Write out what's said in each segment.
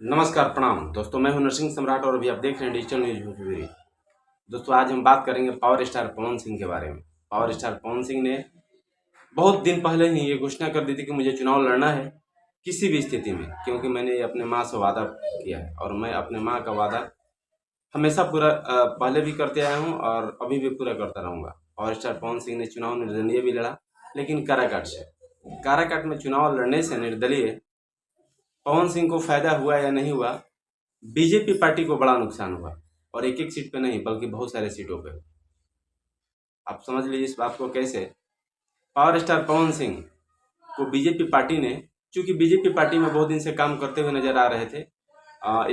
नमस्कार प्रणाम दोस्तों, मैं हूं नरसिंह सम्राट और अभी आप देख रहे हैं डिजिटल न्यूज भोजपुरी। दोस्तों, आज हम बात करेंगे पावर स्टार पवन सिंह के बारे में। पावर स्टार पवन सिंह ने बहुत दिन पहले ही ये घोषणा कर दी थी कि मुझे चुनाव लड़ना है किसी भी स्थिति में, क्योंकि मैंने अपने माँ से वादा किया है और मैं अपने माँ का वादा हमेशा पूरा पहले भी करते आया हूँ और अभी भी पूरा करता रहूँगा। पावर स्टार पवन सिंह ने चुनाव निर्दलीय भी लड़ा, लेकिन काराकाट से। काराकाट में चुनाव लड़ने से निर्दलीय पवन सिंह को फायदा हुआ या नहीं हुआ, बीजेपी पार्टी को बड़ा नुकसान हुआ। और एक एक सीट पे नहीं बल्कि बहुत सारे सीटों पे। आप समझ लीजिए इस बात को कैसे। पावर स्टार पवन सिंह को बीजेपी पार्टी ने, चूंकि बीजेपी पार्टी में बहुत दिन से काम करते हुए नजर आ रहे थे,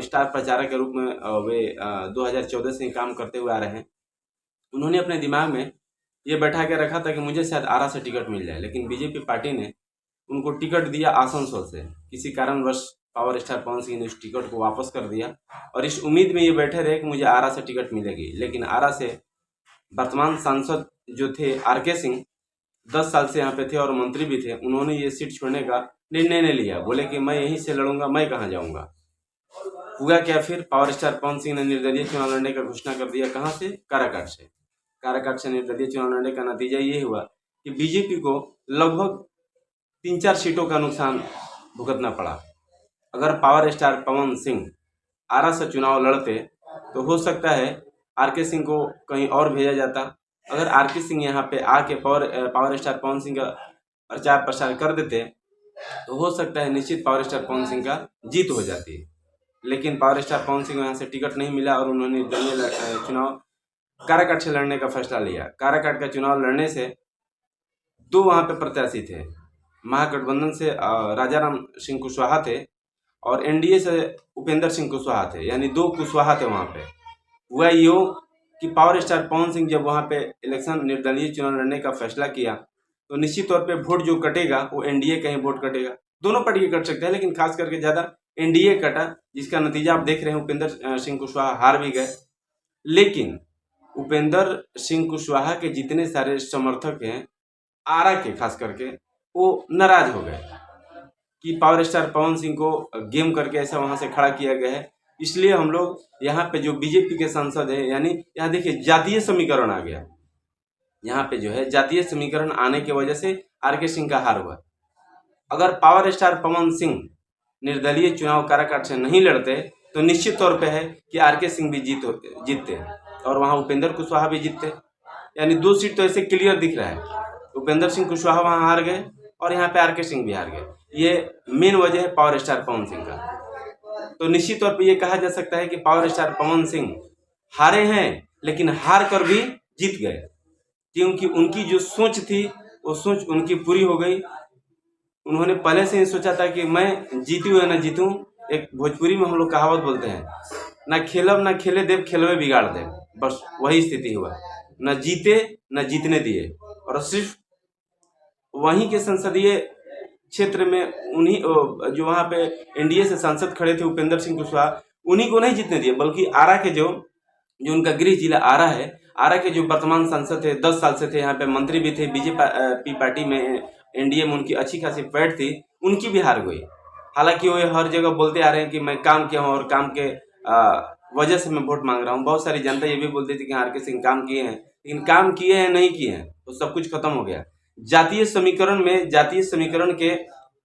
स्टार प्रचारक के रूप में वे 2014 से ही काम करते हुए आ रहे हैं। उन्होंने अपने दिमाग में ये बैठा के रखा था कि मुझे शायद आरा से टिकट मिल जाए, लेकिन बीजेपी पार्टी ने उनको टिकट दिया आसनसोल से। किसी कारणवश पावर स्टार पवन सिंह ने उस टिकट को वापस कर दिया और इस उम्मीद में ये बैठे रहे कि मुझे आरा से टिकट मिलेगी। लेकिन आरा से वर्तमान सांसद जो थे आर.के. सिंह, 10 साल से यहाँ पे थे और मंत्री भी थे, उन्होंने ये सीट छोड़ने का निर्णय नहीं लिया। बोले कि मैं यहीं से लड़ूंगा, मैं कहाँ जाऊंगा। हुआ क्या फिर, पावर स्टार पवन सिंह ने निर्दलीय चुनाव लड़ने का घोषणा कर दिया। कहाँ से? काराकाट से। काराकाट से निर्दलीय चुनाव लड़ने का नतीजा ये हुआ कि बीजेपी को लगभग 3-4 सीटों का नुकसान भुगतना पड़ा। अगर पावर स्टार पवन सिंह आरा से चुनाव लड़ते तो हो सकता है आर.के. सिंह को कहीं और भेजा जाता। अगर आर.के. सिंह यहाँ पे आके पावर स्टार पवन सिंह का प्रचार प्रसार कर देते तो हो सकता है निश्चित पावर स्टार पवन सिंह का जीत हो जाती। लेकिन पावर स्टार पवन सिंह को यहाँ से टिकट नहीं मिला और उन्होंने दलीय चुनाव काराकाट से लड़ने का फैसला लिया। काराकाट का चुनाव लड़ने से 2 वहाँ पे प्रत्याशी थे। महागठबंधन से राजाराम सिंह कुशवाहा थे और एनडीए से उपेंद्र सिंह कुशवाहा थे, यानी 2 कुशवाहा थे वहाँ पे। हुआ यूँ कि पावर स्टार पवन सिंह जब वहाँ पे इलेक्शन निर्दलीय चुनाव लड़ने का फैसला किया तो निश्चित तौर पे वोट जो कटेगा वो एनडीए का ही वोट कटेगा। दोनों पार्टी के कट सकते हैं, लेकिन खास करके ज़्यादा एनडीए कटा, जिसका नतीजा आप देख रहे हैं। उपेंद्र सिंह कुशवाहा हार भी गए। लेकिन उपेंद्र सिंह कुशवाहा के जितने सारे समर्थक हैं आरा के, खास करके वो नाराज हो गए कि पावर स्टार पवन सिंह को गेम करके ऐसा वहां से खड़ा किया गया है। इसलिए हम लोग यहाँ पे जो बीजेपी के सांसद है, यानी यहाँ देखिए जातीय समीकरण आ गया। यहाँ पे जो है जातीय समीकरण आने की वजह से आर.के. सिंह का हार हुआ। अगर पावर स्टार पवन सिंह निर्दलीय चुनाव काराकाट से नहीं लड़ते तो निश्चित तौर पे है कि आर.के. सिंह भी जीतते और वहाँ उपेंद्र कुशवाहा भी जीतते। यानी 2 सीट तो ऐसे क्लियर दिख रहा है। उपेंद्र सिंह कुशवाहा वहाँ हार गए और यहाँ पे आर.के. सिंह भी हार गए। ये मेन वजह है पावर स्टार पवन सिंह का। तो निश्चित तौर पे ये कहा जा सकता है कि पावर स्टार पवन सिंह हारे हैं, लेकिन हार कर भी जीत गए, क्योंकि उनकी जो सोच थी वो सोच उनकी पूरी हो गई। उन्होंने पहले से ही सोचा था कि मैं जीतूँ या न जीतूँ। एक भोजपुरी में हम लोग कहावत बोलते हैं, ना खेलब ना खेले देव, खेलवे बिगाड़ दे। बस वही स्थिति हुआ, न जीते न जीतने दिए। और सिर्फ वहीं के संसदीय क्षेत्र में उन्हीं जो वहाँ पे एनडीए से सांसद खड़े थे उपेंद्र सिंह कुशवाहा, उन्हीं को नहीं जीतने दिए, बल्कि आरा के जो उनका गृह जिला आरा है, आरा के जो वर्तमान सांसद थे, 10 साल से थे, यहाँ पे मंत्री भी थे, बीजेपी पार्टी में एनडीए में उनकी अच्छी खासी पैठ थी, उनकी भी हार गई। हालांकि वो हर जगह बोलते आ रहे हैं कि मैं काम किया हूँ और काम के वजह से मैं वोट मांग रहा हूँ। बहुत सारी जनता ये भी बोलती थी कि आर.के. सिंह काम किए हैं, लेकिन काम किए हैं नहीं किए हैं तो सब कुछ खत्म हो गया। जातीय समीकरण के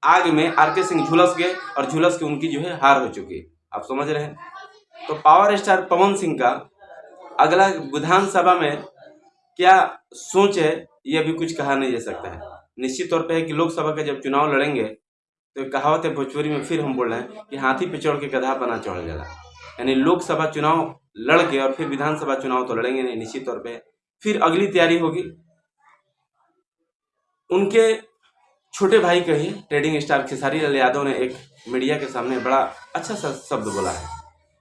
आग में आर.के. सिंह झुलस गए और झुलस के उनकी जो है हार हो चुकी। आप समझ रहे हैं। तो पावर स्टार पवन सिंह का अगला विधानसभा में क्या सोच है ये अभी कुछ कहा नहीं जा सकता है। निश्चित तौर पे है कि लोकसभा का जब चुनाव लड़ेंगे तो कहावत है भोजपुरी में, फिर हम बोल रहे हैं कि हाथी पे चढ़ के गधा बना चढ़ जाला। यानी लोकसभा चुनाव लड़ के और फिर विधानसभा चुनाव तो लड़ेंगे नहीं, निश्चित तौर पे फिर अगली तैयारी होगी। उनके छोटे भाई का ही ट्रेडिंग स्टार खेसारी लाल यादव ने एक मीडिया के सामने बड़ा अच्छा सा शब्द बोला है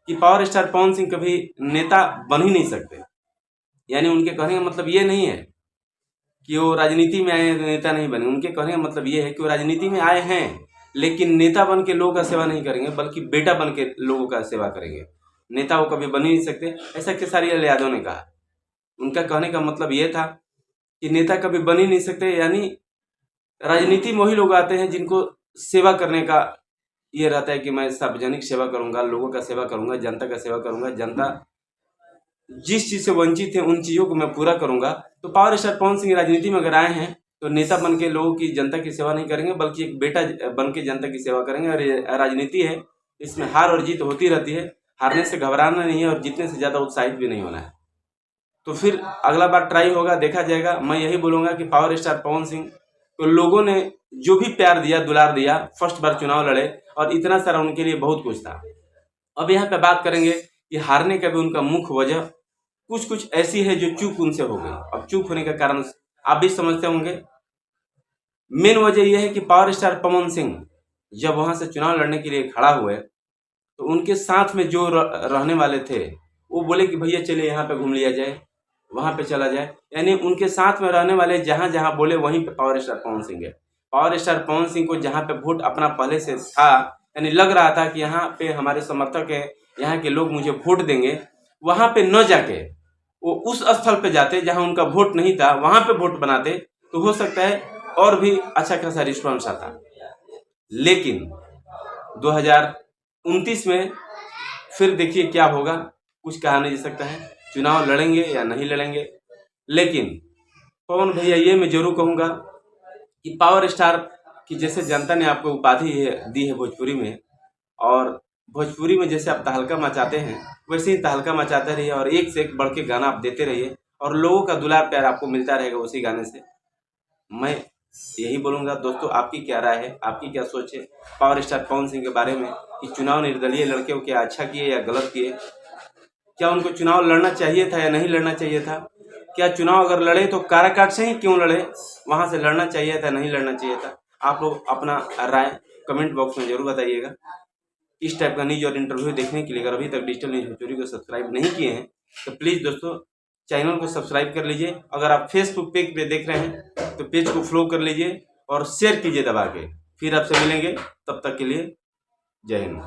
कि पावर स्टार पवन सिंह कभी नेता बन ही नहीं सकते। यानी उनके कहने का मतलब ये नहीं है कि वो राजनीति में आए हैं तो नेता नहीं बने। उनके कहने का मतलब ये है कि वो राजनीति में आए हैं लेकिन नेता बन के लोगों का सेवा नहीं करेंगे, बल्कि बेटा बन के लोगों का सेवा करेंगे। नेता वो कभी बन ही नहीं सकते, ऐसा खेसारी लाल यादव ने कहा। उनका कहने का मतलब ये था कि नेता कभी बन ही नहीं सकते, यानी राजनीति में वही लोग आते हैं जिनको सेवा करने का ये रहता है कि मैं सार्वजनिक सेवा करूंगा, लोगों का सेवा करूंगा, जनता का सेवा करूंगा, जनता जिस चीज़ से वंचित है उन चीज़ों को मैं पूरा करूंगा। तो पावर स्टार पवन सिंह राजनीति में अगर आए हैं तो नेता बन के लोगों की, जनता की सेवा नहीं करेंगे, बल्कि एक बेटा बन के जनता की सेवा करेंगे। और ये राजनीति है, इसमें हार और जीत होती रहती है। हारने से घबराना नहीं है और जीतने से ज़्यादा उत्साहित भी नहीं होना है। तो फिर अगला बार ट्राई होगा, देखा जाएगा। मैं यही बोलूँगा कि पावर स्टार पवन सिंह को लोगों ने जो भी प्यार दिया, दुलार दिया, फर्स्ट बार चुनाव लड़े और इतना सारा उनके लिए बहुत कुछ था। अब यहाँ पे बात करेंगे कि हारने का भी उनका मुख्य वजह कुछ ऐसी है जो चूक उनसे हो गई। अब चूक होने का कारण आप भी समझते होंगे। मेन वजह यह है कि पावर स्टार पवन सिंह जब वहां से चुनाव लड़ने के लिए खड़ा हुए तो उनके साथ में जो रहने वाले थे वो बोले कि भैया चलिए यहाँ पे घूम लिया जाए, वहां पे चला जाए। यानी उनके साथ में रहने वाले जहां जहां बोले वहीं पे पावर स्टार पवन सिंह है। पावर स्टार पवन सिंह को जहां पे वोट अपना पहले से था, यानी लग रहा था कि यहाँ पे हमारे समर्थक है, यहाँ के लोग मुझे वोट देंगे, वहां पे न जाके वो उस स्थल पे जाते जहां उनका वोट नहीं था, वहां पे वोट बनाते तो हो सकता है और भी अच्छा खासा रिस्पॉन्स आता। लेकिन 2029 में फिर देखिए क्या होगा, कुछ कहा नहीं जा सकता है। चुनाव लड़ेंगे या नहीं लड़ेंगे। लेकिन पवन भैया ये मैं जरूर कहूँगा कि पावर स्टार की जैसे जनता ने आपको उपाधि दी है भोजपुरी में, और भोजपुरी में जैसे आप तहलका मचाते हैं वैसे ही तहलका मचाते रहिए और एक से एक बढ़ के गाना आप देते रहिए और लोगों का दुलार प्यार आपको मिलता रहेगा उसी गाने से। मैं यही बोलूँगा। दोस्तों, आपकी क्या राय है, आपकी क्या सोच है पावर स्टार पवन सिंह के बारे में कि चुनाव निर्दलीय लड़के को क्या अच्छा किए या गलत किए? क्या उनको चुनाव लड़ना चाहिए था या नहीं लड़ना चाहिए था? क्या चुनाव अगर लड़े तो काराकाट से ही क्यों लड़े, वहां से लड़ना चाहिए था, नहीं लड़ना चाहिए था? आप लोग अपना राय कमेंट बॉक्स में जरूर बताइएगा। इस टाइप का न्यूज और इंटरव्यू देखने के लिए अगर अभी तक डिजिटल न्यूज भोजपुरी को सब्सक्राइब नहीं किए हैं तो प्लीज़ दोस्तों चैनल को सब्सक्राइब कर लीजिए। अगर आप फेसबुक पेज पे देख रहे हैं तो पेज को फॉलो कर लीजिए और शेयर कीजिए दबा के। फिर आपसे मिलेंगे, तब तक के लिए जय हिंद।